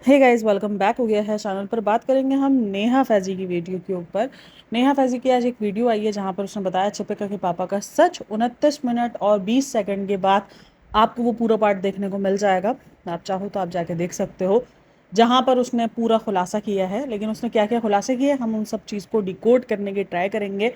Hey guys, welcome back हो गया है चैनल पर। बात करेंगे हम नेहा फैजी की वीडियो के ऊपर। नेहा फैजी की आज एक वीडियो आई है जहां पर उसने बताया छिपिका के पापा का सच 29 मिनट और 20 सेकंड के बाद आपको वो पूरा पार्ट देखने को मिल जाएगा। आप चाहो तो आप जाके देख सकते हो, जहां पर उसने पूरा खुलासा किया है। लेकिन उसने क्या क्या खुलासे किए, हम उन सब चीज़ को डिकोड करने की ट्राई करेंगे।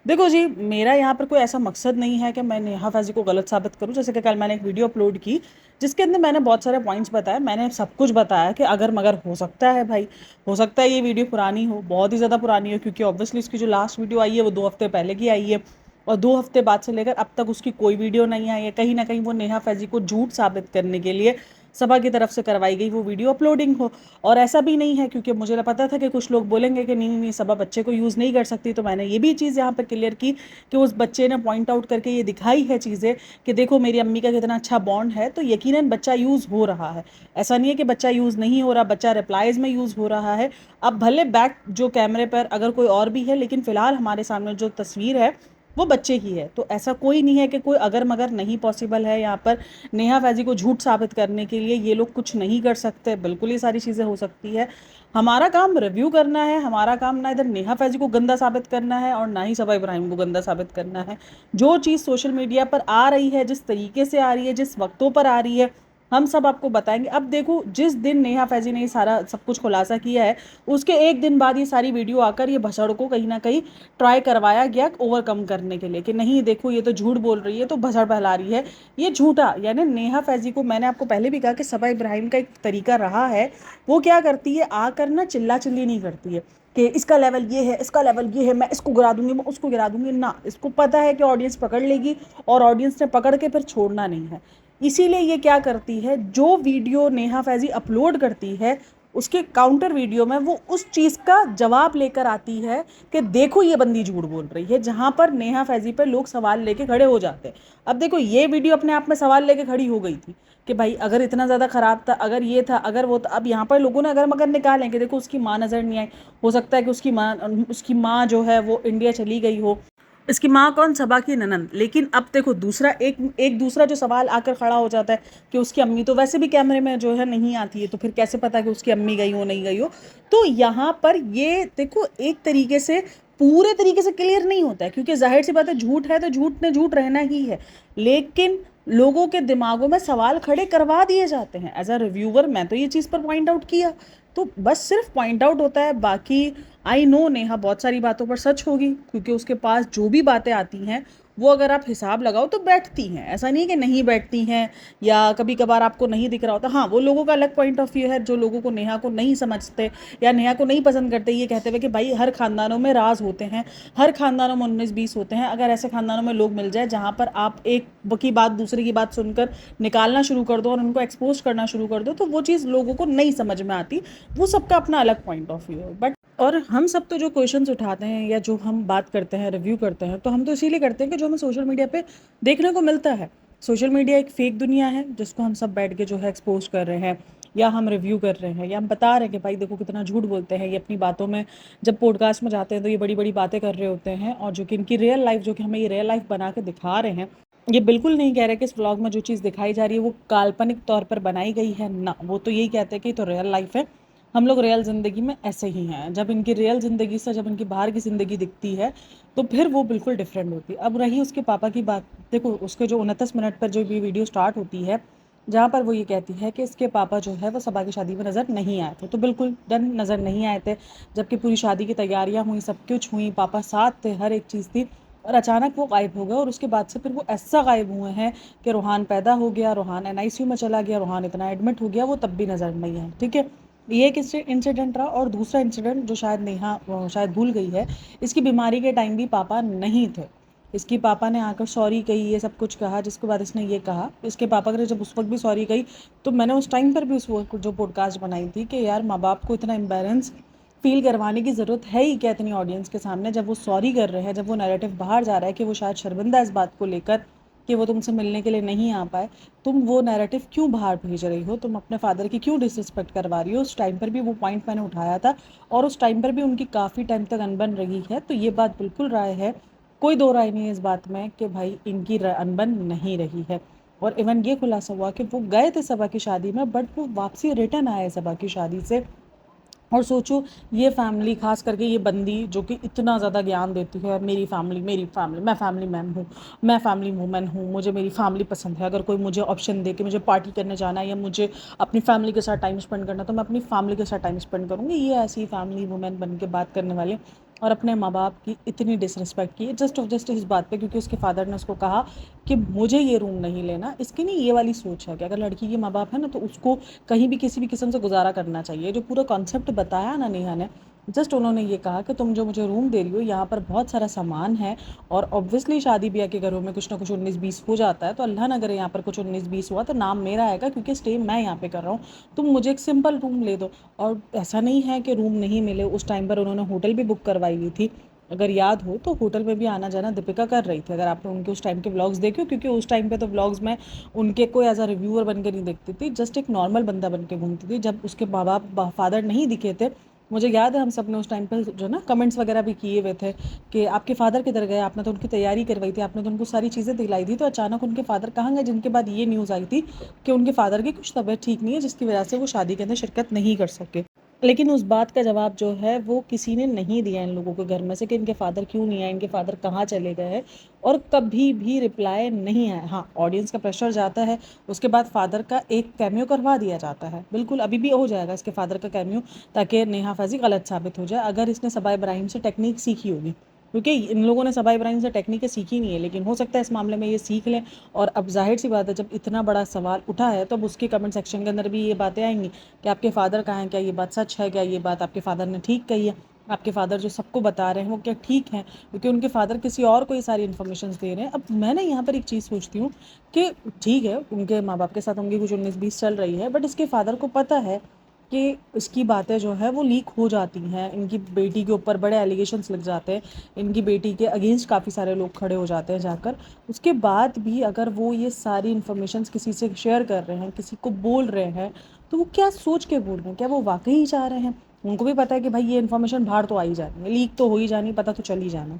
देखो जी, मेरा यहाँ पर कोई ऐसा मकसद नहीं है कि मैं नेहा फैजी को गलत साबित करूँ। जैसे कि कल मैंने एक वीडियो अपलोड की जिसके अंदर मैंने बहुत सारे पॉइंट्स बताए, मैंने सब कुछ बताया कि अगर मगर हो सकता है भाई, हो सकता है ये वीडियो पुरानी हो, बहुत ही ज़्यादा पुरानी हो, क्योंकि ऑब्वियसली इसकी जो लास्ट वीडियो आई है वो 2 हफ्ते पहले की आई है और 2 हफ्ते बाद से लेकर अब तक उसकी कोई वीडियो नहीं आई है। कहीं ना कहीं वो नेहा फैजी को झूठ साबित करने के लिए सभा की तरफ से करवाई गई वो वीडियो अपलोडिंग हो। और ऐसा भी नहीं है, क्योंकि मुझे पता था कि कुछ लोग बोलेंगे कि नहीं नहीं नहीं, सभा बच्चे को यूज़ नहीं कर सकती, तो मैंने ये भी चीज़ यहाँ पर क्लियर की कि उस बच्चे ने पॉइंट आउट करके ये दिखाई है चीज़ें कि देखो मेरी अम्मी का कितना अच्छा बॉन्ड है, तो यकीनन बच्चा यूज़ हो रहा है। ऐसा नहीं है कि बच्चा यूज़ नहीं हो रहा, बच्चा रिप्लाईज में यूज़ हो रहा है। अब भले बैक जो कैमरे पर अगर कोई और भी है, लेकिन फ़िलहाल हमारे सामने जो तस्वीर है वो बच्चे की है। तो ऐसा कोई नहीं है कि कोई अगर मगर नहीं पॉसिबल है यहाँ पर नेहा फैजी को झूठ साबित करने के लिए। ये लोग कुछ नहीं कर सकते, बिल्कुल ये सारी चीज़ें हो सकती है। हमारा काम रिव्यू करना है, हमारा काम ना इधर नेहा फैजी को गंदा साबित करना है और ना ही सबा इब्राहिम को गंदा साबित करना है। जो चीज़ सोशल मीडिया पर आ रही है, जिस तरीके से आ रही है, जिस वक्तों पर आ रही है, हम सब आपको बताएंगे। अब देखो, जिस दिन नेहा फैजी ने ये सारा सब कुछ खुलासा किया है, उसके एक दिन बाद ये सारी वीडियो आकर ये भसड़ को कहीं ना कहीं ट्राई करवाया गया ओवरकम करने के लिए कि नहीं देखो ये तो झूठ बोल रही है, तो भसड़ फैला रही है। ये झूठा, यानी नेहा फैजी को मैंने आपको पहले भी कहा कि सबा इब्राहिम का एक तरीका रहा है। वो क्या करती है, आकर ना चिल्ला चिल्ली नहीं करती है कि इसका लेवल ये है, इसका लेवल ये है, मैं इसको गिरा दूंगी, मैं उसको गिरा दूंगी ना। इसको पता है कि ऑडियंस पकड़ लेगी और ऑडियंस ने पकड़ के फिर छोड़ना नहीं है। इसीलिए ये क्या करती है, जो वीडियो नेहा फैजी अपलोड करती है उसके काउंटर वीडियो में वो उस चीज़ का जवाब लेकर आती है कि देखो ये बंदी झूठ बोल रही है, जहां पर नेहा फैजी पर लोग सवाल लेके खड़े हो जाते हैं। अब देखो, ये वीडियो अपने आप में सवाल लेके खड़ी हो गई थी कि भाई अगर इतना ज़्यादा ख़राब था, अगर ये था, अगर वो था। अब यहाँ पर लोगों ने अगर मगर निकालें कि देखो उसकी माँ नज़र नहीं आई, हो सकता है कि उसकी माँ जो है वो इंडिया चली गई हो। इसकी माँ कौन, सबा की ननंद। लेकिन अब देखो दूसरा एक एक दूसरा जो सवाल आकर खड़ा हो जाता है कि उसकी अम्मी तो वैसे भी कैमरे में जो है नहीं आती है, तो फिर कैसे पता कि उसकी अम्मी गई हो नहीं गई हो। तो यहाँ पर ये देखो एक तरीके से पूरे तरीके से क्लियर नहीं होता है, क्योंकि जाहिर सी बात है झूठ है तो झूठ ने झूठ रहना ही है। लेकिन लोगों के दिमागों में सवाल खड़े करवा दिए जाते हैं। एज अ रिव्यूवर मैं तो ये चीज़ पर पॉइंट आउट किया, तो बस सिर्फ पॉइंट आउट होता है। बाकी आई नो नेहा बहुत सारी बातों पर सच होगी, क्योंकि उसके पास जो भी बातें आती हैं वो अगर आप हिसाब लगाओ तो बैठती हैं। ऐसा नहीं कि नहीं बैठती हैं या कभी कभार आपको नहीं दिख रहा होता। हाँ, वो लोगों का अलग पॉइंट ऑफ व्यू है, जो लोगों को नेहा को नहीं समझते या नेहा को नहीं पसंद करते, ये कहते हुए कि भाई हर खानदानों में राज होते हैं, हर खानदानों में 19-20 होते हैं। अगर ऐसे खानदानों में लोग मिल जाए जहाँ पर आप एक की बात दूसरे की बात सुनकर निकालना शुरू कर दो और उनको एक्सपोज करना शुरू कर दो, तो वो चीज़ लोगों को नहीं समझ में आती। वो सबका अपना अलग पॉइंट ऑफ व्यू है। बट और हम सब तो जो क्वेश्चंस उठाते हैं या जो हम बात करते हैं, रिव्यू करते हैं, तो हम तो इसीलिए करते हैं कि जो हमें सोशल मीडिया पे देखने को मिलता है। सोशल मीडिया एक फेक दुनिया है जिसको हम सब बैठ के जो है एक्सपोज कर रहे हैं, या हम रिव्यू कर रहे हैं, या हम बता रहे हैं कि भाई देखो कितना झूठ बोलते हैं ये अपनी बातों में। जब पॉडकास्ट में जाते हैं तो ये बड़ी बड़ी बातें कर रहे होते हैं, और जो कि इनकी रियल लाइफ, जो कि हमें ये रियल लाइफ बना के दिखा रहे हैं। ये बिल्कुल नहीं कह रहे कि इस व्लॉग में जो चीज़ दिखाई जा रही है वो काल्पनिक तौर पर बनाई गई है ना, वो तो यही कहते हैं कि तो रियल लाइफ है, हम लोग रियल ज़िंदगी में ऐसे ही हैं। जब इनकी रियल ज़िंदगी से जब इनकी बाहर की ज़िंदगी दिखती है तो फिर वो बिल्कुल डिफरेंट होती है। अब रही उसके पापा की बात, देखो उसके जो 29 मिनट पर जो भी वीडियो स्टार्ट होती है, जहाँ पर वो ये कहती है कि इसके पापा जो है वो सबा की शादी में नज़र नहीं आए थे, तो बिल्कुल डन, नज़र नहीं आए थे। जबकि पूरी शादी की तैयारियाँ हुई, सब कुछ हुई, पापा साथ थे, हर एक चीज़ थी, और अचानक वो गायब हो गए। और उसके बाद से फिर वो ऐसा गायब हुए हैं कि रूहान पैदा हो गया, रूहान एनआईसीयू में चला गया, रूहान इतना एडमिट हो गया, वो तब भी नज़र नहीं आए। ठीक है, ये एक इंसिडेंट रहा। और दूसरा इंसिडेंट जो शायद नेहा शायद भूल गई है, इसकी बीमारी के टाइम भी पापा नहीं थे। इसकी पापा ने आकर सॉरी कही, ये सब कुछ कहा, जिसके बाद इसने ये कहा, इसके पापा ने जब उस वक्त भी सॉरी कही, तो मैंने उस टाइम पर भी उस वक्त जो पॉडकास्ट बनाई थी कि यार माँ बाप को इतना एम्बेरेंस फील करवाने की ज़रूरत है ही क्या इतनी ऑडियंस के सामने, जब वो सॉरी कर रहे हैं, जब वो नैरेटिव बाहर जा रहा है कि वो शायद शर्मिंदा इस बात को लेकर कि वो तुमसे मिलने के लिए नहीं आ पाए, तुम वो नैरेटिव क्यों बाहर भेज रही हो, तुम अपने फादर की क्यों डिसरिस्पेक्ट करवा रही हो। उस टाइम पर भी वो पॉइंट मैंने उठाया था, और उस टाइम पर भी उनकी काफ़ी टाइम तक अनबन रही है। तो ये बात बिल्कुल राय है, कोई दो राय नहीं है इस बात में कि भाई इनकी अनबन नहीं रही है। और इवन ये खुलासा हुआ कि वो गए थे सबा की शादी में, बट वो वापसी रिटर्न आए सबा की शादी से। और सोचो, ये फैमिली, खास करके ये बंदी जो कि इतना ज़्यादा ज्ञान देती है, मेरी फैमिली, मेरी फैमिली, मैं फैमिली मैन हूँ, मैं फैमिली वूमेन हूँ, मुझे मेरी फैमिली पसंद है, अगर कोई मुझे ऑप्शन दे कि मुझे पार्टी करने जाना है या मुझे अपनी फैमिली के साथ टाइम स्पेंड करना, तो मैं अपनी फैमिली के साथ टाइम स्पेंड करूँगी। ये ऐसी फैमिली वूमेन बन के बात करने वाले, और अपने माँ बाप की इतनी डिसरिस्पेक्ट की जस्ट इस बात पे क्योंकि उसके फादर ने उसको कहा कि मुझे ये रूम नहीं लेना। इसकी नहीं ये वाली सोच है कि अगर लड़की के माँ बाप है ना, तो उसको कहीं भी किसी भी किस्म से गुजारा करना चाहिए। जो पूरा कॉन्सेप्ट बताया ना नेहा ने, जस्ट उन्होंने ये कहा कि तुम जो मुझे रूम दे रही हो, यहाँ पर बहुत सारा सामान है, और ऑब्वियसली शादी ब्याह के घरों में कुछ ना कुछ 19-20 हो जाता है, तो अल्लाह ना करे यहाँ पर कुछ 19-20 हुआ तो नाम मेरा आएगा, क्योंकि स्टे मैं यहाँ पे कर रहा हूँ। तुम मुझे एक सिंपल रूम ले दो। और ऐसा नहीं है कि रूम नहीं मिले, उस टाइम पर उन्होंने होटल भी बुक करवाई हुई थी। अगर याद हो तो होटल में भी आना जाना दीपिका कर रही थी, अगर आपने उनके उस टाइम के व्लॉग्स देखे हो, क्योंकि उस टाइम पे तो व्लॉग्स में उनके कोई एज अ रिव्यूअर बन के नहीं देखती थी, जस्ट एक नॉर्मल बंदा बन के घूमती थी। जब उसके माँ बाप फादर नहीं दिखे थे, मुझे याद है हम सब ने उस टाइम पर जो ना कमेंट्स वगैरह भी किए हुए थे कि आपके फादर किधर गए, आपने तो उनकी तैयारी करवाई थी, आपने तो उनको सारी चीज़ें दिलाई थी, तो अचानक उनके फादर कहाँ गए, जिनके बाद ये न्यूज़ आई थी कि उनके फादर की कुछ तबीयत ठीक नहीं है, जिसकी वजह से वो शादी के अंदर शिरकत नहीं कर सके। लेकिन उस बात का जवाब जो है वो किसी ने नहीं दिया इन लोगों के घर में से कि इनके फादर क्यों नहीं आए, इनके फादर कहाँ चले गए हैं, और कभी भी रिप्लाई नहीं आया। हाँ, ऑडियंस का प्रेशर जाता है, उसके बाद फादर का एक कैमियो करवा दिया जाता है, बिल्कुल अभी भी हो जाएगा इसके फादर का कैमियो, ताकि नेहा फैज़ी गलत साबित हो जाए, अगर इसने सबा इब्राहिम से टेक्निक सीखी होगी, क्योंकि इन लोगों ने सबा इब्राहिम से टेक्निकें सीखी नहीं है, लेकिन हो सकता है इस मामले में ये सीख लें। और अब जाहिर सी बात है, जब इतना बड़ा सवाल उठा है तो अब उसके कमेंट सेक्शन के अंदर भी ये बातें आएंगी कि आपके फादर कहाँ हैं, क्या ये बात सच है, क्या ये बात आपके फादर ने ठीक कही है, आपके फादर जो सबको बता रहे हैं वो क्या ठीक है, क्योंकि उनके फादर किसी और को ये सारी इन्फॉर्मेशन दे रहे हैं। अब मैं ना यहाँ पर एक चीज़ सोचती हूँ कि ठीक है, उनके माँ बाप के साथ उनकी कुछ 19-20 चल रही है, बट इसके फादर को पता है कि इसकी बातें जो है वो लीक हो जाती हैं, इनकी बेटी के ऊपर बड़े एलिगेशंस लग जाते हैं, इनकी बेटी के अगेंस्ट काफ़ी सारे लोग खड़े हो जाते हैं जाकर। उसके बाद भी अगर वो ये सारी इन्फॉर्मेशंस किसी से शेयर कर रहे हैं, किसी को बोल रहे हैं, तो वो क्या सोच के बोल रहे हैं, क्या वो वाकई ही चाह रहे हैं? उनको भी पता है कि भाई ये इन्फॉर्मेशन बाहर तो आ ही जानी है, लीक तो हो ही जानी, पता तो चल ही जाना।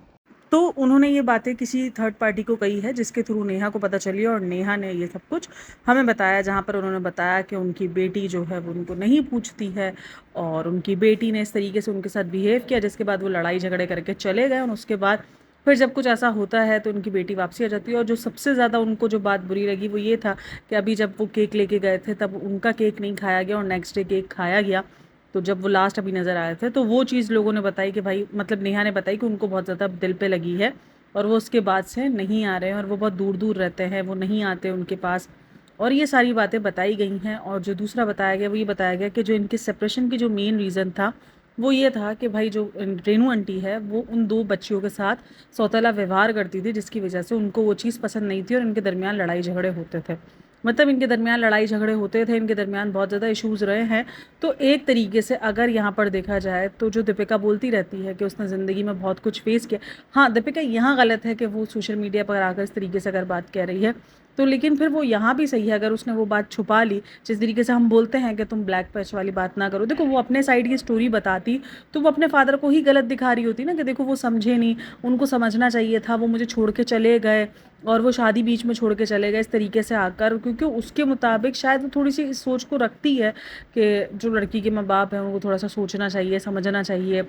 तो उन्होंने ये बातें किसी थर्ड पार्टी को कही है, जिसके थ्रू नेहा को पता चली, और नेहा ने ये सब कुछ हमें बताया, जहाँ पर उन्होंने बताया कि उनकी बेटी जो है वो उनको नहीं पूछती है, और उनकी बेटी ने इस तरीके से उनके साथ बिहेव किया, जिसके बाद वो लड़ाई झगड़े करके चले गए, और उसके बाद फिर जब कुछ ऐसा होता है तो उनकी बेटी वापसी आ जाती है। और जो सबसे ज़्यादा उनको जो बात बुरी लगी वो ये था कि अभी जब वो केक लेके गए थे तब उनका केक नहीं खाया गया, और नेक्स्ट डे केक खाया गया। तो जब वो लास्ट अभी नज़र आए थे तो वो चीज़ लोगों ने बताई कि भाई, मतलब नेहा ने बताई कि उनको बहुत ज़्यादा दिल पे लगी है, और वो उसके बाद से नहीं आ रहे हैं, और वो बहुत दूर दूर रहते हैं, वो नहीं आते उनके पास। और ये सारी बातें बताई गई हैं। और जो दूसरा बताया गया वो ये बताया गया कि जो इनके सेपरेशन की जो मेन रीज़न था वो ये था कि भाई जो रेनू आंटी है वो उन दो बच्चियों के साथ सौतेला व्यवहार करती थी, जिसकी वजह से उनको वो चीज़ पसंद नहीं थी, और इनके दरमियान लड़ाई झगड़े होते थे। मतलब इनके दरमियान लड़ाई झगड़े होते थे, इनके दरमियान बहुत ज़्यादा इश्यूज़ रहे हैं। तो एक तरीके से अगर यहाँ पर देखा जाए तो जो दीपिका बोलती रहती है कि उसने ज़िंदगी में बहुत कुछ फेस किया, हाँ दीपिका यहाँ गलत है कि वो सोशल मीडिया पर आकर इस तरीके से अगर बात कह रही है, तो लेकिन फिर वो यहाँ भी सही है, अगर उसने वो बात छुपा ली, जिस तरीके से हम बोलते हैं कि तुम ब्लैक पैच वाली बात ना करो, देखो वो अपने साइड की स्टोरी बताती तो वो अपने फादर को ही गलत दिखा रही होती ना, कि देखो वो समझे नहीं, उनको समझना चाहिए था, वो मुझे छोड़ के चले गए, और वो शादी बीच में छोड़ के चले गए इस तरीके से आकर, क्योंकि उसके मुताबिक शायद वो थोड़ी सी इस सोच को रखती है कि जो लड़की के माँ बाप हैं उनको थोड़ा सा सोचना चाहिए, समझना चाहिए,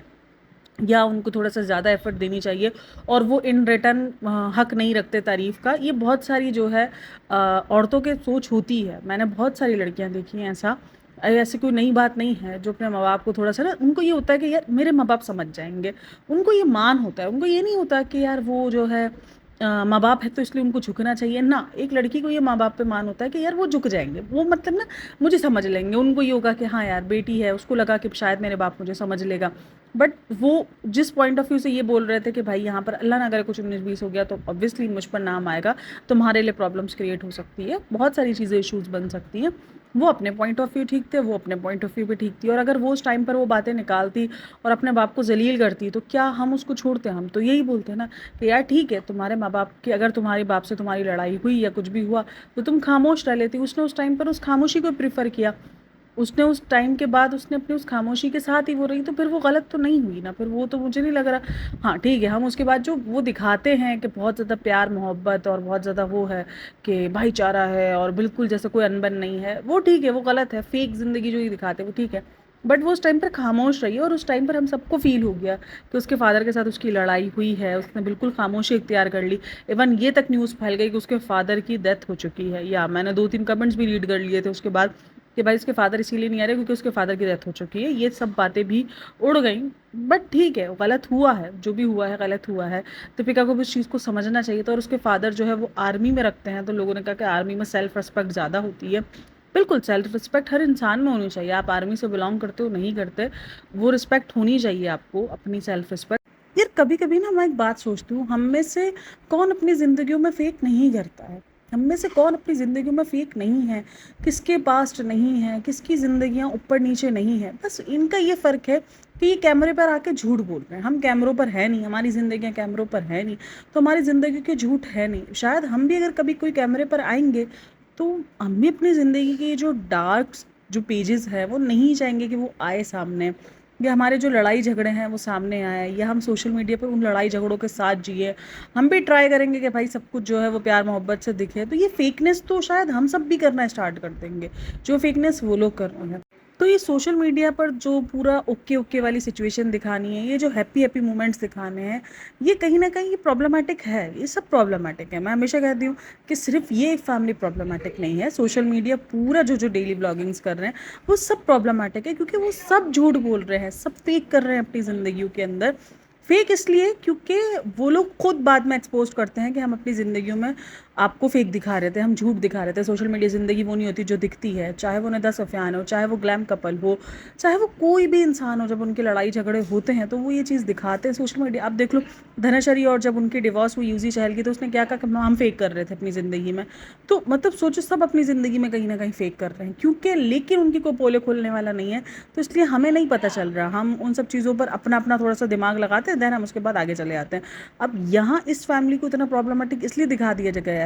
या उनको थोड़ा सा ज़्यादा एफर्ट देनी चाहिए, और वो इन रिटर्न हक नहीं रखते तारीफ़ का। ये बहुत सारी जो है औरतों के सोच होती है, मैंने बहुत सारी लड़कियां देखी हैं ऐसा। ऐसी कोई नई बात नहीं है, जो अपने माँ बाप को थोड़ा सा ना, उनको ये होता है कि यार मेरे माँ बाप समझ जाएंगे, उनको ये मान होता है, उनको ये नहीं होता कि यार वो जो है माँ बाप है तो इसलिए उनको झुकना चाहिए ना। एक लड़की को ये माँ बाप पे मान होता है कि यार वो झुक जाएंगे, वो मतलब ना मुझे समझ लेंगे, उनको ये होगा कि हाँ यार बेटी है, उसको लगा कि शायद मेरे बाप मुझे समझ लेगा। बट वो जिस पॉइंट ऑफ व्यू से ये बोल रहे थे कि भाई यहाँ पर अल्लाह ना करे कुछ 19-20 हो गया तो ऑब्वियसली मुझ पर नाम आएगा, तुम्हारे लिए प्रॉब्लम्स क्रिएट हो सकती है, बहुत सारी चीज़ें इश्यूज़ बन सकती हैं। वो अपने पॉइंट ऑफ व्यू ठीक थे, वो अपने पॉइंट ऑफ व्यू पे ठीक थी, और अगर वो उस टाइम पर वो बातें निकालती और अपने बाप को जलील करती तो क्या हम उसको छोड़ते? हम तो यही बोलते हैं ना कि यार ठीक है, तुम्हारे माँ बाप की अगर तुम्हारे बाप से तुम्हारी लड़ाई हुई या कुछ भी हुआ तो तुम खामोश रह लेती। उसने उस टाइम पर उस खामोशी को प्रीफर किया। उसने उस टाइम के बाद उसने अपनी उस खामोशी के साथ ही वो रही, तो फिर वो गलत तो नहीं हुई ना, फिर वो तो मुझे नहीं लग रहा। हाँ ठीक है, हम उसके बाद जो वो दिखाते हैं कि बहुत ज़्यादा प्यार मोहब्बत और बहुत ज़्यादा वो है कि भाईचारा है और बिल्कुल जैसे कोई अनबन नहीं है, वो ठीक है, वो गलत है, फेक ज़िंदगी जो ये दिखाते हैं वो ठीक है। बट वो उस टाइम पर खामोश रही, और उस टाइम पर हम सबको फील हो गया कि उसके फादर के साथ उसकी लड़ाई हुई है, उसने बिल्कुल खामोशी इख्तियार कर ली। इवन ये तक न्यूज़ फैल गई कि उसके फादर की डेथ हो चुकी है, या मैंने 2-3 कमेंट्स भी रीड कर लिए थे उसके बाद कि भाई उसके फादर इसीलिए नहीं आ रहे क्योंकि उसके फादर की डेथ हो चुकी है। ये सब बातें भी उड़ गई। बट ठीक है, गलत हुआ है, जो भी हुआ है गलत हुआ है। दीपिका को भी उस चीज़ को समझना चाहिए था। और उसके फादर जो है वो आर्मी में रखते हैं, तो लोगों ने कहा कि आर्मी में सेल्फ रिस्पेक्ट ज़्यादा होती है। बिल्कुल, सेल्फ रिस्पेक्ट हर इंसान में होनी चाहिए। आप आर्मी से बिलोंग करते हो नहीं करते, वो रिस्पेक्ट होनी चाहिए आपको, अपनी सेल्फ रिस्पेक्ट। यार कभी कभी ना मैं एक बात सोचती हूँ, हम में से कौन अपनी ज़िंदगियों में फेक नहीं करता है? हम में से कौन अपनी ज़िंदगियों में फेक नहीं है? किसके पास्ट नहीं है, किसकी ज़िंदगियाँ ऊपर नीचे नहीं है? बस इनका ये फ़र्क है कि ये कैमरे पर आके झूठ बोल रहे हैं। हम कैमरों पर है नहीं, हमारी ज़िंदगियाँ कैमरों पर है नहीं, तो हमारी ज़िंदगी के झूठ है नहीं। शायद हम भी अगर कभी कोई कैमरे पर आएंगे तो हम भी अपनी ज़िंदगी के जो डार्क जो पेजेस है वो नहीं चाहेंगे कि वो आए सामने, या हमारे जो लड़ाई झगड़े हैं वो सामने आए, या हम सोशल मीडिया पर उन लड़ाई झगड़ों के साथ जिए। हम भी ट्राई करेंगे कि भाई सब कुछ जो है वो प्यार मोहब्बत से दिखे। तो ये फेकनेस तो शायद हम सब भी करना स्टार्ट कर देंगे, जो फेकनेस वो लोग कर रहे हैं। तो ये सोशल मीडिया पर जो पूरा ओके ओके वाली सिचुएशन दिखानी है, ये जो हैप्पी हैप्पी मोमेंट्स दिखाने हैं, ये कहीं ना कहीं ये प्रॉब्लमेटिक है। ये सब प्रॉब्लमेटिक है। मैं हमेशा कहती हूँ कि सिर्फ ये एक फैमिली प्रॉब्लमेटिक नहीं है, सोशल मीडिया पूरा जो जो डेली ब्लॉगिंग्स कर रहे हैं वो सब प्रॉब्लमेटिक है, क्योंकि वो सब झूठ बोल रहे हैं, सब फेक कर रहे हैं अपनी ज़िंदगियों के अंदर। फेक इसलिए क्योंकि वो लोग खुद बाद में एक्सपोज करते हैं कि हम अपनी ज़िंदगियों में आपको फेक दिखा रहे थे, हम झूठ दिखा रहे थे। सोशल मीडिया ज़िंदगी वो नहीं होती जो दिखती है, चाहे वो निदा सफ़ियान हो, चाहे वो ग्लैम कपल हो, चाहे वो कोई भी इंसान हो। जब उनके लड़ाई झगड़े होते हैं तो वो ये चीज़ दिखाते हैं सोशल मीडिया। आप देख लो धनाशरी, और जब उनकी डिवोर्स हुई यूजी चहल की, तो उसने क्या कहा कि हम फेक कर रहे थे अपनी ज़िंदगी में। तो मतलब सोचो, सब अपनी ज़िंदगी में कहीं ना कहीं फेक कर रहे हैं, क्योंकि लेकिन उनकी कोई पोले खोलने वाला नहीं है, तो इसलिए हमें नहीं पता चल रहा। हम उन सब चीज़ों पर अपना अपना थोड़ा सा दिमाग लगाते हैं, देन हम उसके बाद आगे चले आते हैं। अब यहाँ इस फैमिली को इतना प्रॉब्लमेटिक इसलिए दिखा दिया गया है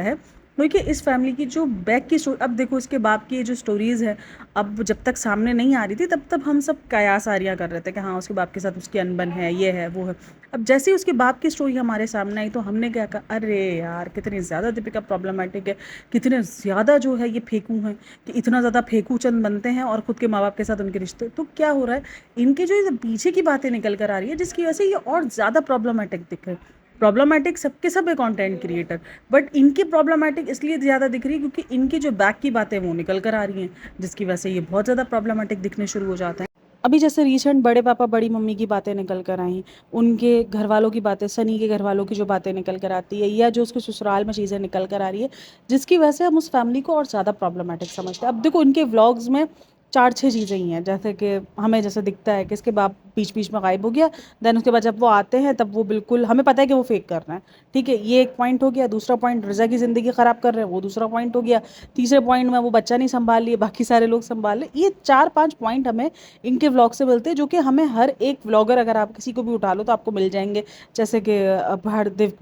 क्योंकि इस फैमिली की जो बैक की स्टोरी, अब देखो इसके बाप की जो स्टोरीज़ है, अब जब तक सामने नहीं आ रही थी तब तब हम सब कयास आरियाँ कर रहे थे कि हाँ उसके बाप के साथ उसकी अनबन है, ये है वो है। अब जैसे ही उसके बाप की स्टोरी हमारे सामने आई तो हमने क्या कहा, अरे यार कितनी ज़्यादा दीपिका प्रॉब्लमेटिक है, कितने ज़्यादा जो है ये फेंकू हैं, कि इतना ज़्यादा फेंकू चंद बनते हैं और ख़ुद के माँ बाप के साथ उनके रिश्ते। तो क्या हो रहा है, इनके जो ये पीछे की बातें निकल कर आ रही है, जिसकी वजह से ये और ज़्यादा प्रॉब्लमेटिक दिख रहे हैं। प्रॉब्लमेटिक सबके सब है कंटेंट क्रिएटर, बट इनकी प्रॉब्लमेटिक इसलिए ज़्यादा दिख रही है क्योंकि इनकी जो बैक की बातें वो निकल कर आ रही हैं, जिसकी वजह से ये बहुत ज़्यादा प्रॉब्लमेटिक दिखने शुरू हो जाता है। अभी जैसे रिसेंट बड़े पापा बड़ी मम्मी की बातें निकल कर आई, उनके घर वालों की बातें, सनी के घर वालों की जो बातें निकल कर आती है, या जो उसके ससुराल में चीज़ें निकल कर आ रही है, जिसकी वजह से हम उस फैमिली को और ज़्यादा प्रॉब्लमेटिक समझते हैं। अब देखो उनके व्लॉग्स में 4-6 चीज़ें ही हैं, जैसे कि हमें जैसे दिखता है कि इसके बाप बीच बीच में गायब हो गया, देन उसके बाद जब वो आते हैं तब वो बिल्कुल हमें पता है कि वो फेक कर रहे हैं। ठीक है, ये एक पॉइंट हो गया। दूसरा पॉइंट, रज़ा की ज़िंदगी ख़राब कर रहे हैं, वो दूसरा पॉइंट हो गया। तीसरे पॉइंट में वो बच्चा नहीं संभाल लिए, बाकी सारे लोग संभाल ले। ये 4-5 पॉइंट हमें इनके व्लॉग से मिलते हैं, जो कि हमें हर एक व्लॉगर, अगर आप किसी को भी उठा लो तो आपको मिल जाएंगे। जैसे कि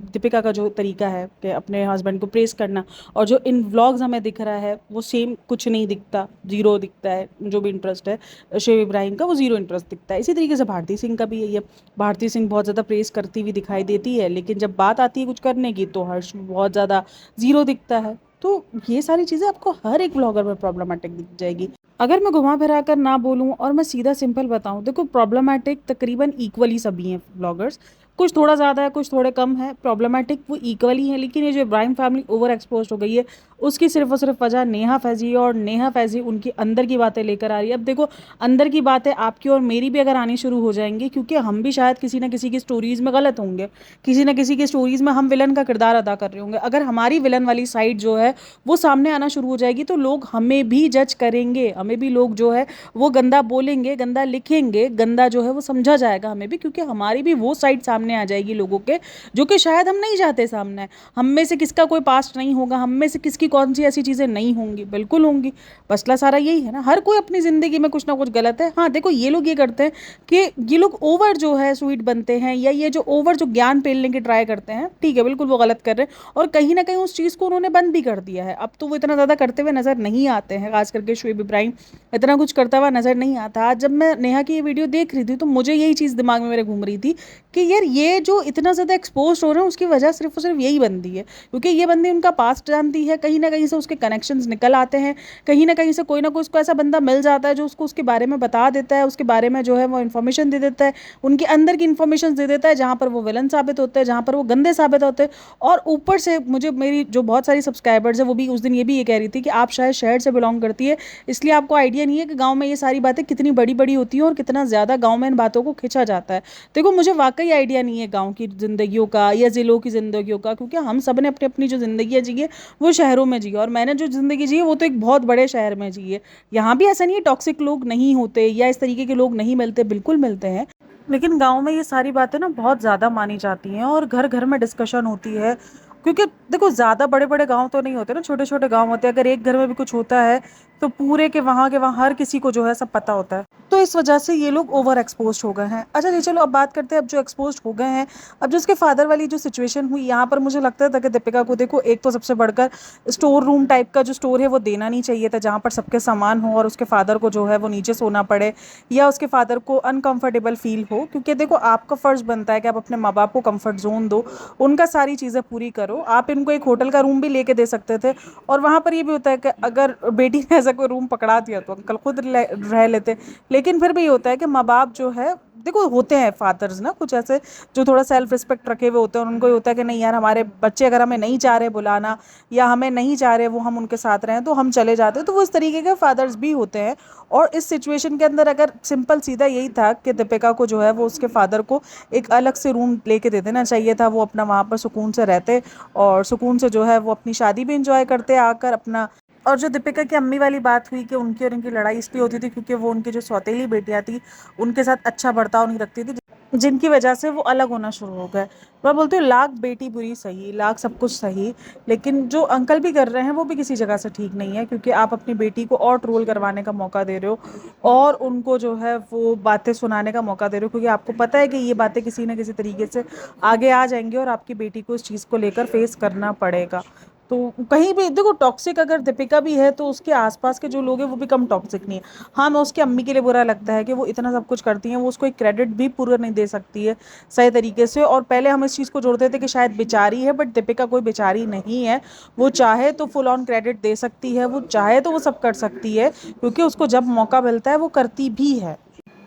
दीपिका का जो तरीका है कि अपने हस्बैंड को प्रेस करना, और जो इन व्लॉग्स हमें दिख रहा है वो सेम कुछ नहीं दिखता, ज़ीरो दिखता है। जो भी इंटरेस्ट है शेव इब्राहिम का, वो ज़ीरो इंटरेस्ट दिखता है। इसी तरीके से भारती सिंह का भी यही है। भारती सिंह बहुत ज़्यादा प्रेस करती हुई दिखाई देती है, लेकिन जब बात आती है कुछ करने की तो हर्ष बहुत ज़्यादा ज़ीरो दिखता है। तो ये सारी चीज़ें आपको हर एक व्लॉगर में प्रॉब्लमेटिक दिख जाएगी। अगर मैं घुमा फिरा कर ना बोलूँ और मैं सीधा सिंपल बताऊँ, देखो प्रॉब्लमेटिक तकरीबन इक्वली सभी हैं व्लॉगर्स। कुछ थोड़ा ज़्यादा है, कुछ थोड़े कम है। प्रॉब्लमेटिक वो इक्वली है, लेकिन ये जो इब्राहिम फैमिली ओवर एक्सपोज हो गई है, उसकी सिर्फ और सिर्फ वजह नेहा फैज़ी है। और नेहा फैज़ी उनकी अंदर की बातें लेकर आ रही है। अब देखो अंदर की बातें आपकी और मेरी भी अगर आनी शुरू हो जाएंगी, क्योंकि हम भी शायद किसी ना किसी की स्टोरीज़ में गलत होंगे, किसी ना किसी की स्टोरीज़ में हम विलन का किरदार अदा कर रहे होंगे। अगर हमारी विलन वाली साइड जो है वो सामने आना शुरू हो जाएगी तो लोग हमें भी जज करेंगे, हमें भी लोग जो है वो गंदा बोलेंगे, गंदा लिखेंगे, गंदा जो है वो समझा जाएगा हमें भी, क्योंकि हमारी भी वो साइड सामने आ जाएगी लोगों के, जो कि शायद हम नहीं चाहते सामने। हम में से किसका कोई पास्ट नहीं होगा, हम में से किसकी कौन सी ऐसी चीज़ें नहीं होंगी, बिल्कुल होंगी। मसला सारा यही है ना, हर कोई अपनी ज़िंदगी में कुछ ना कुछ गलत है। हाँ देखो, ये लोग ये करते हैं कि ये लोग ओवर जो है स्वीट बनते हैं, या ये जो ओवर जो ज्ञान पेलने की ट्राई करते हैं, ठीक है बिल्कुल वो गलत कर रहे हैं, और कहीं ना कहीं उस चीज़ को उन्होंने बंद भी कर दिया है। अब तो वो इतना ज़्यादा करते हुए नज़र नहीं आते हैं, खास करके शुएब इब्राहिम इतना कुछ करता हुआ नज़र नहीं आता। आज जब मैं नेहा की ये वीडियो देख रही थी तो मुझे यही चीज़ दिमाग में मेरे घूम रही थी कि यार ये जो इतना ज़्यादा एक्सपोज हो रहे हैं उसकी वजह सिर्फ और सिर्फ यही बंदी है, क्योंकि ये बंदी उनका पास्ट जानती है, कहीं ना कहीं से उसके कनेक्शंस निकल आते हैं, कहीं ना कहीं से कोई ना कोई उसको ऐसा बंदा मिल जाता है जो उसको उसके बारे में बता देता है, उसके बारे में जो है वो इन्फॉर्मेशन दे देता है, उनके अंदर की इन्फॉर्मेशन दे देता है, जहाँ पर वो विलन साबित होते हैं, जहाँ पर वो गंदे साबित होते हैं। और ऊपर से मुझे मेरी जो बहुत सारी सब्सक्राइबर्स है वो भी उस दिन ये कह रही थी कि आप शायद शहर से बिलोंग करती है, इसलिए आपको आइडिया नहीं है कि गाँव में ये सारी बातें कितनी बड़ी बड़ी होती हैं और कितना ज़्यादा गाँव में इन बातों को खींचा जाता है। देखो मुझे वाकई आइडिया नहीं है गाँव की ज़िंदगियों का या ज़िलों की ज़िंदगियों का, क्योंकि हम सब ने अपनी अपनी जो ज़िंदगी जी है वो शहरों में जी है, और मैंने जो ज़िंदगी जी है वो तो एक बहुत बड़े शहर में जी है। यहाँ भी ऐसा नहीं है टॉक्सिक लोग नहीं होते या इस तरीके के लोग नहीं मिलते, बिल्कुल मिलते हैं, लेकिन गाँव में ये सारी बातें ना बहुत ज़्यादा मानी जाती हैं और घर घर में डिस्कशन होती है। क्योंकि देखो ज़्यादा बड़े बड़े गांव तो नहीं होते ना, छोटे छोटे गांव होते हैं। अगर एक घर में भी कुछ होता है तो पूरे के वहाँ हर किसी को जो है सब पता होता है, तो इस वजह से ये लोग ओवर एक्सपोज हो गए हैं। अच्छा जी चलो अब बात करते हैं अब जो एक्सपोज हो गए हैं, अब जो उसके फादर वाली जो सिचुएशन हुई यहाँ पर मुझे लगता था कि दीपिका को देखो एक तो सबसे बढ़कर स्टोर रूम टाइप का जो स्टोर है वो देना नहीं चाहिए था, जहाँ पर सबके सामान हो और उसके फादर को जो है वो नीचे सोना पड़े या उसके फादर को अनकंफर्टेबल फील हो। क्योंकि देखो आपका फ़र्ज़ बनता है कि आप अपने माँ बाप को कंफर्ट जोन दो, उनका सारी चीज़ें पूरी करो। आप इनको एक होटल का रूम भी लेके दे सकते थे, और वहाँ पर ये भी होता है कि अगर बेटी ने ऐसा कोई रूम पकड़ा दिया तो अंकल खुद रह लेते। लेकिन फिर भी ये होता है कि माँ बाप जो है देखो होते हैं फादर्स ना कुछ ऐसे जो थोड़ा सेल्फ रिस्पेक्ट रखे हुए होते हैं, और उनको ये होता है कि नहीं यार हमारे बच्चे अगर हमें नहीं चाह रहे बुलाना या हमें नहीं चाह रहे वो हम उनके साथ रहें तो हम चले जाते हैं, तो वो इस तरीके के फादर्स भी होते हैं। और इस सिचुएशन के अंदर अगर सिंपल सीधा यही था कि दीपिका को जो है वो उसके फादर को एक अलग से रूम लेके दे देना चाहिए था, वो अपना वहाँ पर सुकून से रहते और सुकून से जो है वो अपनी शादी भी इंजॉय करते आकर अपना। और जो दीपिका की अम्मी वाली बात हुई कि उनकी और इनकी लड़ाई इसलिए होती थी क्योंकि वो उनकी जो सौतेली बेटियां थी उनके साथ अच्छा बर्ताव नहीं रखती थी, जिनकी वजह से वो अलग होना शुरू हो गए। मैं बोलती हूँ लाख बेटी बुरी सही, लाख सब कुछ सही, लेकिन जो अंकल भी कर रहे हैं वो भी किसी जगह से ठीक नहीं है, क्योंकि आप अपनी बेटी को और ट्रोल करवाने का मौका दे रहे हो और उनको जो है वो बातें सुनाने का मौका दे रहे हो, क्योंकि आपको पता है कि ये बातें किसी न किसी तरीके से आगे आ जाएंगी और आपकी बेटी को इस चीज़ को लेकर फेस करना पड़ेगा। तो कहीं भी देखो टॉक्सिक अगर दीपिका भी है तो उसके आसपास के जो लोग हैं वो भी कम टॉक्सिक नहीं है। हाँ मैं उसकी अम्मी के लिए बुरा लगता है कि वो इतना सब कुछ करती हैं, वो उसको एक क्रेडिट भी पूरा नहीं दे सकती है सही तरीके से। और पहले हम इस चीज़ को जोड़ते थे कि शायद बेचारी है, बट दीपिका कोई बेचारी नहीं है। वो चाहे तो फुल ऑन क्रेडिट दे सकती है, वो चाहे तो वो सब कर सकती है, क्योंकि उसको जब मौका मिलता है वो करती भी है।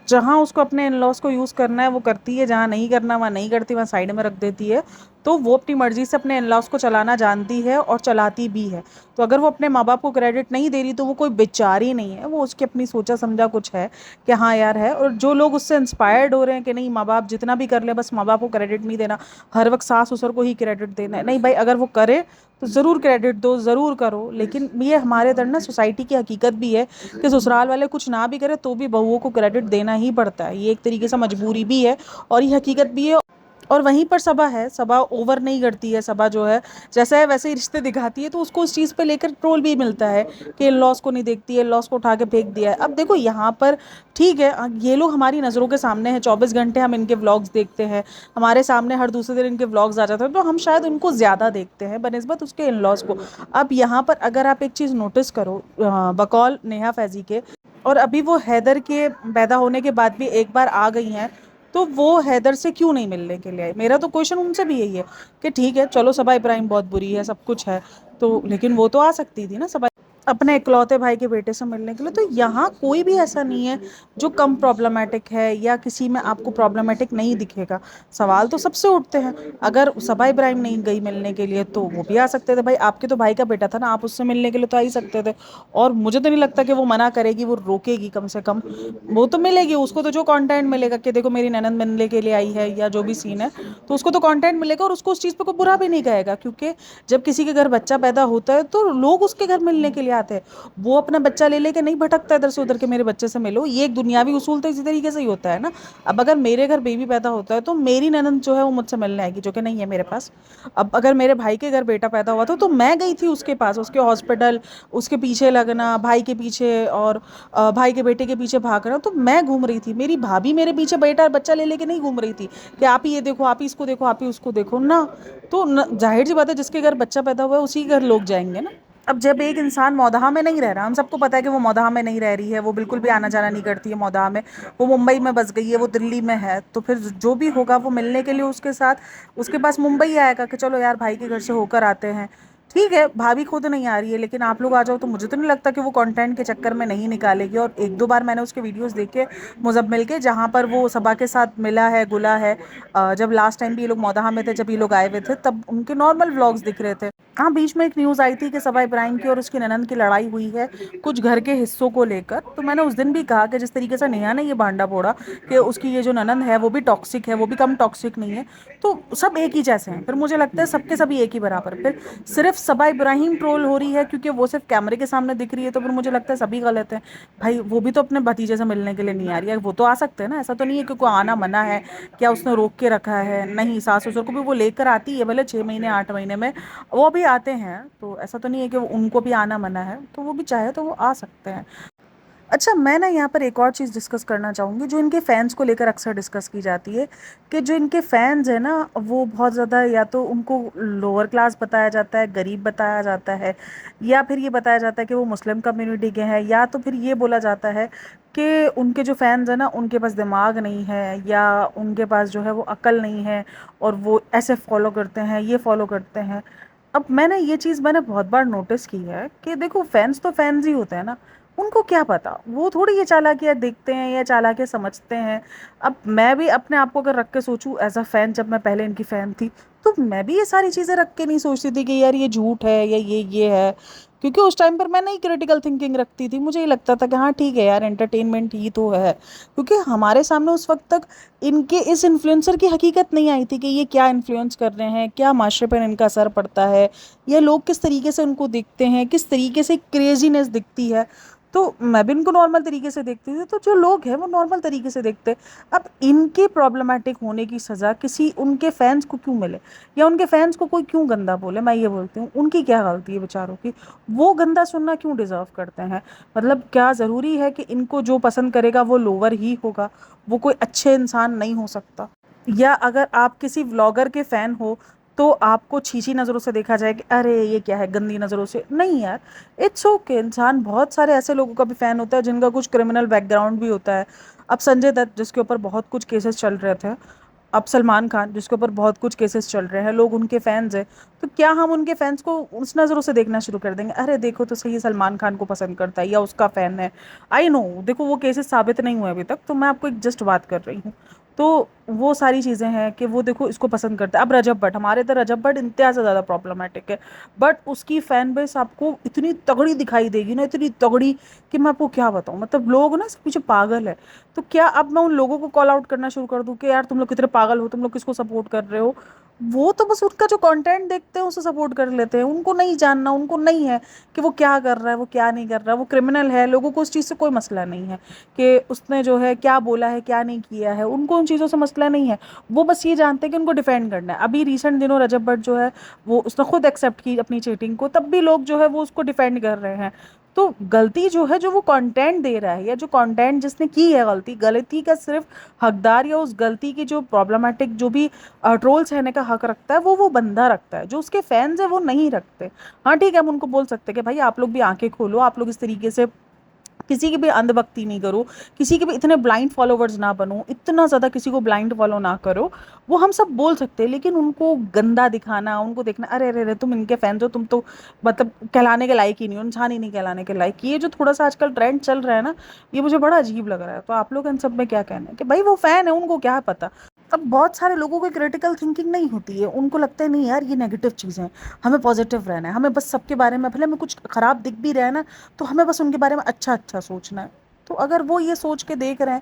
जहाँ उसको अपने इन लॉज को यूज़ करना है वो करती है, जहाँ नहीं करना वहाँ नहीं करती, वहाँ साइड में रख देती है। तो वो अपनी मर्ज़ी से अपने इन लॉज को चलाना जानती है और चलाती भी है। तो अगर वो अपने माँ बाप को क्रेडिट नहीं दे रही तो वो कोई बेचारी नहीं है, वो उसकी अपनी सोचा समझा कुछ है कि हाँ यार है। और जो लोग उससे इंस्पायर्ड हो रहे हैं कि नहीं माँ बाप जितना भी कर ले बस माँ बाप को क्रेडिट नहीं देना, हर वक्त सास ससुर को ही क्रेडिट देना है, नहीं भाई अगर वो करे तो ज़रूर क्रेडिट दो, ज़रूर करो। लेकिन ये हमारे इधर ना सोसाइटी की हकीकत भी है कि ससुराल वाले कुछ ना भी करे तो भी बहुओं को क्रेडिट देना ही पड़ता है, ये एक तरीके से मजबूरी भी है और ये हकीकत भी है। और वहीं पर सबा है, सबा ओवर नहीं करती है, सबा जो है जैसा है वैसे ही रिश्ते दिखाती है, तो उसको उस चीज़ पे लेकर ट्रोल भी मिलता है कि इन लॉस को नहीं देखती है, इन लॉस को उठा के फेंक दिया है। अब देखो यहाँ पर ठीक है ये लोग हमारी नज़रों के सामने हैं, 24 घंटे हम इनके व्लॉग्स देखते हैं, हमारे सामने हर दूसरे दिन इनके व्लॉग्स आ जाते हैं, तो हम शायद उनको ज़्यादा देखते हैं बनिस्बत उसके इन लॉस को। अब यहाँ पर अगर आप एक चीज़ नोटिस करो बकौल नेहा फैज़ी के, और अभी वो हैदर के पैदा होने के बाद भी एक बार आ गई हैं, तो वो हैदर से क्यों नहीं मिलने के लिए आए? मेरा तो क्वेश्चन उनसे भी यही है कि ठीक है चलो सबा इब्राहिम बहुत बुरी है सब कुछ है, तो लेकिन वो तो आ सकती थी ना सबा अपने इकलौते भाई के बेटे से मिलने के लिए। तो यहाँ कोई भी ऐसा नहीं है जो कम प्रॉब्लमेटिक है या किसी में आपको प्रॉब्लमेटिक नहीं दिखेगा। सवाल तो सबसे उठते हैं, अगर सबा इब्राहिम नहीं गई मिलने के लिए तो वो भी आ सकते थे। भाई आपके तो भाई का बेटा था ना, आप उससे मिलने के लिए तो आ ही सकते थे, और मुझे तो नहीं लगता कि वो मना करेगी, वो रोकेगी कम से कम। वो तो मिलेगी उसको, तो जो कंटेंट मिलेगा कि देखो मेरी ननद मिलने के लिए आई है या जो भी सीन है, तो उसको तो कंटेंट मिलेगा और उसको उस चीज़ पे कोई बुरा भी नहीं कहेगा, क्योंकि जब किसी के घर बच्चा पैदा होता है तो लोग उसके घर मिलने के लिए आते हैं, वो अपना बच्चा ले लेके नहीं भटकता इधर से उधर के मेरे बच्चे से मिलो। ये एक दुनियावी उसूल तो इसी तरीके से ही होता है ना। अब अगर मेरे घर बेबी पैदा होता है तो मेरी ननद जो है वो मुझसे मिलने आएगी, जो कि नहीं है मेरे पास। अब अगर मेरे भाई के घर बेटा पैदा हुआ था तो मैं गई थी उसके पास, उसके हॉस्पिटल, उसके पीछे लगना, भाई के पीछे और भाई के बेटे के पीछे भागना, तो मैं घूम रही थी। मेरी भाभी मेरे पीछे बेटा बच्चा ले लेके नहीं घूम रही थी कि आप ही ये देखो, आप ही इसको देखो, आप ही उसको देखो ना। तो जाहिर सी बात है, जिसके घर बच्चा पैदा हुआ है उसी के घर लोग जाएंगे ना। अब जब एक इंसान मौदहा में नहीं रह रहा, हम सबको पता है कि वो मौदहा में नहीं रह रही है, वो बिल्कुल भी आना जाना नहीं करती है मौदहा में, वो मुंबई में बस गई है, वो दिल्ली में है, तो फिर जो भी होगा वो मिलने के लिए उसके साथ उसके पास मुंबई आएगा कि चलो यार भाई के घर से होकर आते हैं। ठीक है, भाभी खुद नहीं आ रही है, लेकिन आप लोग आ जाओ, तो मुझे तो नहीं लगता कि वो कंटेंट के चक्कर में नहीं निकालेगी। और एक दो बार मैंने उसके वीडियोस देखे मुजम्मिल के, जहाँ पर वो सबा के साथ मिला है, गुला है। जब लास्ट टाइम भी ये लोग मौदहा में थे, जब ये लोग आए हुए थे, तब उनके नॉर्मल व्लॉग्स दिख रहे थे। हाँ, बीच में एक न्यूज़ आई थी कि सबा इब्राहिम की और उसकी ननंद की लड़ाई हुई है कुछ घर के हिस्सों को लेकर। तो मैंने उस दिन भी कहा कि जिस तरीके से नेहा ने ये भांडा फोड़ा कि उसकी ये जो ननंद है वो भी टॉक्सिक है, वो भी कम टॉक्सिक नहीं है, तो सब एक ही जैसे हैं। फिर मुझे लगता है सबके सभी एक ही बराबर। फिर सिर्फ सबा इब्राहिम ट्रोल हो रही है क्योंकि वो सिर्फ कैमरे के सामने दिख रही है, तो फिर मुझे लगता है सभी गलत हैं। भाई वो भी तो अपने भतीजे से मिलने के लिए नहीं आ रही है, वो तो आ सकते हैं ना। ऐसा तो नहीं है कि कोई आना मना है, क्या उसने रोक के रखा है? नहीं, सास ससुर को भी वो लेकर आती है, भले 6 महीने 8 महीने में वो भी आते हैं, तो ऐसा तो नहीं है कि उनको भी आना मना है, तो वो भी चाहे तो वो आ सकते हैं। अच्छा, मैं ना यहाँ पर एक और चीज़ डिस्कस करना चाहूँगी जो इनके फैंस को लेकर अक्सर डिस्कस की जाती है, कि जो इनके फैंस हैं ना, वो बहुत ज़्यादा या तो उनको लोअर क्लास बताया जाता है, गरीब बताया जाता है, या फिर ये बताया जाता है कि वो मुस्लिम कम्युनिटी के हैं, या तो फिर ये बोला जाता है कि उनके जो फैंस हैं ना उनके पास दिमाग नहीं है, या उनके पास जो है वो अक्ल नहीं है, और वो ऐसे फॉलो करते हैं, ये फॉलो करते हैं। अब मैंने बहुत बार नोटिस की है कि देखो, फैंस तो फैंस ही होते हैं ना, उनको क्या पता, वो थोड़ी ये चालाकियाँ देखते हैं या चालाकियाँ समझते हैं। अब मैं भी अपने आप को अगर रख के सोचूं एज अ फ़ैन, जब मैं पहले इनकी फ़ैन थी, तो मैं भी ये सारी चीज़ें रख के नहीं सोचती थी कि यार ये झूठ है या ये है, क्योंकि उस टाइम पर मैं नहीं क्रिटिकल थिंकिंग रखती थी। मुझे ये लगता था कि हाँ ठीक है यार, एंटरटेनमेंट ही तो है, क्योंकि हमारे सामने उस वक्त तक इनके इस इन्फ्लुएंसर की हकीकत नहीं आई थी कि ये क्या इन्फ्लुएंस कर रहे हैं, क्या माशरे पर इनका असर पड़ता है, या लोग किस तरीके से उनको दिखते हैं, किस तरीके से क्रेजीनेस दिखती है। तो मैं भी उनको नॉर्मल तरीके से देखती थी, तो जो लोग हैं वो नॉर्मल तरीके से देखते हैं। अब इनके प्रॉब्लमेटिक होने की सज़ा किसी उनके फैंस को क्यों मिले, या उनके फैंस को कोई क्यों गंदा बोले? मैं ये बोलती हूँ, उनकी क्या गलती है बेचारों की? वो गंदा सुनना क्यों डिज़र्व करते हैं? मतलब क्या ज़रूरी है कि इनको जो पसंद करेगा वो लोअर ही होगा, वो कोई अच्छे इंसान नहीं हो सकता? या अगर आप किसी व्लॉगर के फ़ैन हो तो आपको छीछी नज़रों से देखा जाए कि अरे ये क्या है, गंदी नज़रों से? नहीं यार, इट्स ओके। इंसान बहुत सारे ऐसे लोगों का भी फ़ैन होता है जिनका कुछ क्रिमिनल बैकग्राउंड भी होता है। अब संजय दत्त जिसके ऊपर बहुत कुछ केसेस चल रहे थे, अब सलमान खान जिसके ऊपर बहुत कुछ केसेस चल रहे हैं, लोग उनके फैंस हैं, तो क्या हम उनके फैंस को उस नज़रों से देखना शुरू कर देंगे? अरे देखो तो सही, सलमान खान को पसंद करता है या उसका फ़ैन है। आई नो, देखो वो केसेस साबित नहीं हुए अभी तक, तो मैं आपको एक जस्ट बात कर रही हूँ। तो वो सारी चीज़ें हैं कि वो देखो इसको पसंद करता है। अब रजब भट्ट, हमारे इधर रजब भट्ट इंतहा से ज़्यादा प्रॉब्लमेटिक है, बट उसकी फ़ैन बेस आपको इतनी तगड़ी दिखाई देगी ना, इतनी तगड़ी कि मैं आपको क्या बताऊँ। मतलब लोग ना इसके पीछे पागल है। तो क्या अब मैं उन लोगों को कॉल आउट करना शुरू कर दूं कि यार तुम लोग कितने पागल हो, तुम लोग किसको सपोर्ट कर रहे हो? वो तो बस उनका जो कंटेंट देखते हैं उसे सपोर्ट कर लेते हैं, उनको नहीं जानना, उनको नहीं है कि वो क्या कर रहा है, वो क्या नहीं कर रहा है, वो क्रिमिनल है। लोगों को उस चीज़ से कोई मसला नहीं है कि उसने जो है क्या बोला है, क्या नहीं किया है, उनको उन चीज़ों से मसला नहीं है। वो बस ये जानते हैं कि उनको डिफेंड करना है। अभी रिसेंट दिनों रजब भट्ट जो है वो उसने खुद एक्सेप्ट की अपनी चीटिंग को, तब भी लोग जो है वो उसको डिफेंड कर रहे हैं। तो गलती जो है, जो वो कंटेंट दे रहा है या जो कंटेंट जिसने की है, गलती गलती का सिर्फ हकदार या उस गलती की जो प्रॉब्लमेटिक जो भी ट्रोल सहने का हक रखता है, वो बंदा रखता है। जो उसके फैंस है वो नहीं रखते। हाँ ठीक है, हम उनको बोल सकते हैं कि भाई आप लोग भी आंखें खोलो, आप लोग इस तरीके से किसी की भी अंधभक्ति नहीं करो, किसी के भी इतने ब्लाइंड फॉलोवर्स ना बनो, इतना ज़्यादा किसी को ब्लाइंड फॉलो ना करो। वो हम सब बोल सकते हैं, लेकिन उनको गंदा दिखाना, उनको देखना अरे अरे अरे तुम इनके फैंस हो, तुम तो मतलब कहलाने के लायक ही नहीं हो, इंसान ही नहीं कहलाने के लायक, ये जो थोड़ा सा आजकल ट्रेंड चल रहा है ना, ये मुझे बड़ा अजीब लग रहा है। तो आप लोग इन सब में क्या कहना है कि भाई वो फ़ैन है, उनको क्या पता। अब बहुत सारे लोगों को क्रिटिकल थिंकिंग नहीं होती है, उनको लगता है नहीं यार ये नेगेटिव चीज़ें हैं, हमें पॉजिटिव रहना है, हमें बस सबके बारे में भले हमें कुछ ख़राब दिख भी रहा है ना, तो हमें बस उनके बारे में अच्छा अच्छा सोचना है। तो अगर वो ये सोच के देख रहे हैं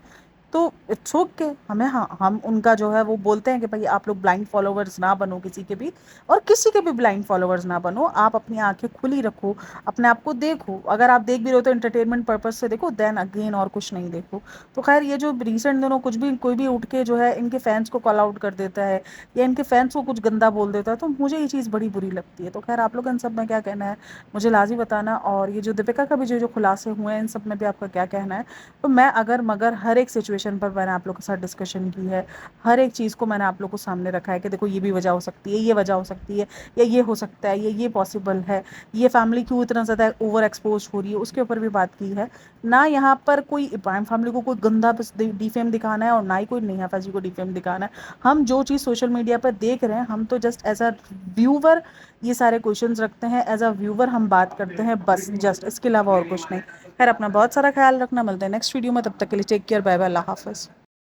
तो इट्स ओके, हमें हाँ हम उनका जो है वो बोलते हैं कि भाई आप लोग ब्लाइंड फॉलोवर्स ना बनो किसी के भी, और किसी के भी ब्लाइंड फॉलोवर्स ना बनो, आप अपनी आंखें खुली रखो, अपने आप को देखो, अगर आप देख भी रहे हो तो एंटरटेनमेंट पर्पज से देखो, देन अगेन, और कुछ नहीं देखो। तो खैर ये जो रिसेंट दिनों कुछ भी कोई भी उठ के जो है इनके फैंस को कॉल आउट कर देता है या इनके फैंस को कुछ गंदा बोल देता है, तो मुझे ये चीज़ बड़ी बुरी लगती है। तो खैर आप लोग इन सब में क्या कहना है मुझे लाजमी बताना, और ये जो दीपिका का भी जो जो खुलासे हुए हैं इन सब में भी आपका क्या कहना है। तो मैं अगर मगर हर एक सिचुएशन पर मैंने आप लोग के साथ डिस्कशन की है, हर एक चीज़ को मैंने आप लोग को सामने रखा है कि देखो ये भी वजह हो सकती है, ये वजह हो सकती है, या ये हो सकता है, ये पॉसिबल है, ये फैमिली क्यों इतना ज़्यादा ओवर एक्सपोज हो रही है, उसके ऊपर भी बात की है। ना यहाँ पर कोई इब्राहिम फैमिली को कोई गंदा डिफेम दिखाना है और ना ही कोई नेहा फैजी को डिफेम दिखाना है। हम जो चीज़ सोशल मीडिया पर देख रहे हैं हम तो जस्ट एज अ व्यूवर ये सारे क्वेश्चंस रखते हैं, एज अ व्यूवर हम बात करते हैं बस, जस्ट इसके अलावा और कुछ नहीं। खैर अपना बहुत सारा ख्याल रखना, मिलते हैं नेक्स्ट वीडियो में, तब तक के लिए टेक केयर, बाय बाय, अल्लाह हाफिज़।